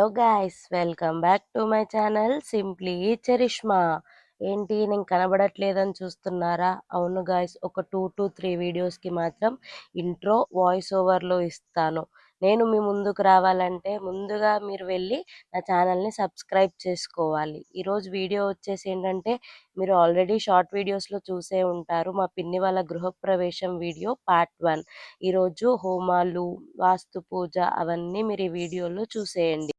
Hello guys, welcome back to my channel simply Charishma. ఏంటి నేను కనబడట్లేదని చూస్తున్నారా? అవును గాయ్స్, ఒక 2 to 3 వీడియోస్కి మాత్రం ఇంట్రో వాయిస్ ఓవర్లో ఇస్తాను. నేను మీ ముందుకు రావాలంటే ముందుగా మీరు వెళ్ళి నా ఛానల్ని సబ్స్క్రైబ్ చేసుకోవాలి. ఈరోజు వీడియో వచ్చేసి ఏంటంటే, మీరు ఆల్రెడీ షార్ట్ వీడియోస్లో చూసే ఉంటారు. మా పిన్ని వాళ్ళ గృహప్రవేశం వీడియో పార్ట్ 1. ఈరోజు హోమాలు, వాస్తు పూజ అవన్నీ మీరు ఈ వీడియోలో చూసేయండి.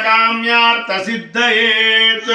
काम्यार्थ सिद्धयेत्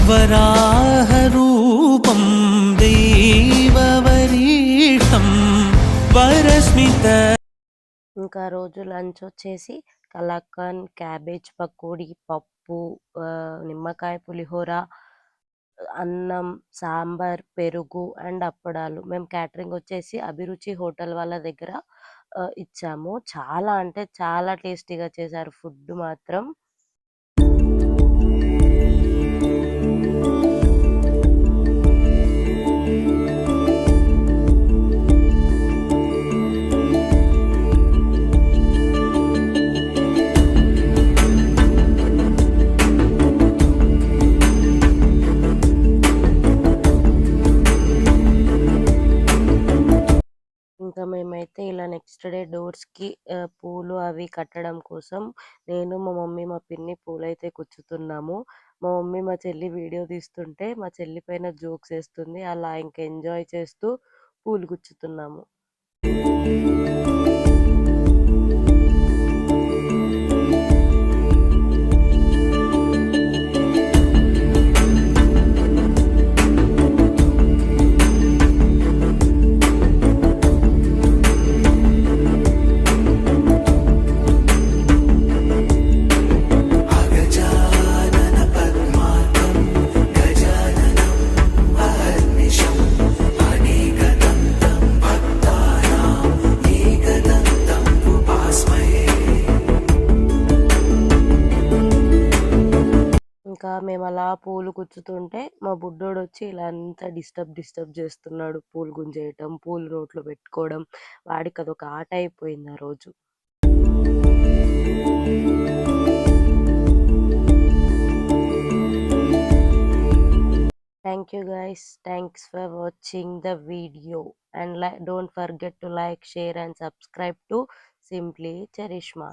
वराहरूपं देववरीष्टं वरस्मित ఇంకా రోజు లంచ్ వచ్చేసి కలాకండ్, క్యాబేజ్ పకోడీ, పప్పు, నిమ్మకాయ పులిహోర, అన్నం, సాంబార్, పెరుగు అండ్ అప్పడాలు. మేము క్యాటరింగ్ వచ్చేసి అభిరుచి హోటల్ వాళ్ళ దగ్గర ఇచ్చాము. చాలా అంటే చాలా టేస్టీగా చేశారు ఫుడ్ మాత్రం. ఇంకా మేమైతే ఇలా నెక్స్ట్ డే డోర్స్‌కి పూలు అవి కట్టడం కోసం నేను, మా మమ్మీ, మా పిన్ని పూలైతే కుచ్చుతున్నాము. మా మమ్మీ మా చెల్లి వీడియో తీస్తుంటే మా చెల్లి పైన జోక్స్ ఏస్తుంది. అలా ఇంక ఎంజాయ్ చేస్తూ పూలు గుచ్చుతున్నాము. ఇంకా మేమలా పూలు గుచ్చుతుంటే మా బుడ్డోడొచ్చి ఇలా అంతా డిస్టర్బ్ చేస్తున్నాడు. పూలు గుంజేయటం, పూలు నోట్లో పెట్టుకోవడం. వాడికదొక ఆట అయిపోయింది ఆ రోజు. Thank you guys. Thanks for watching the video and don't forget to like, share and subscribe to Simply Charishma.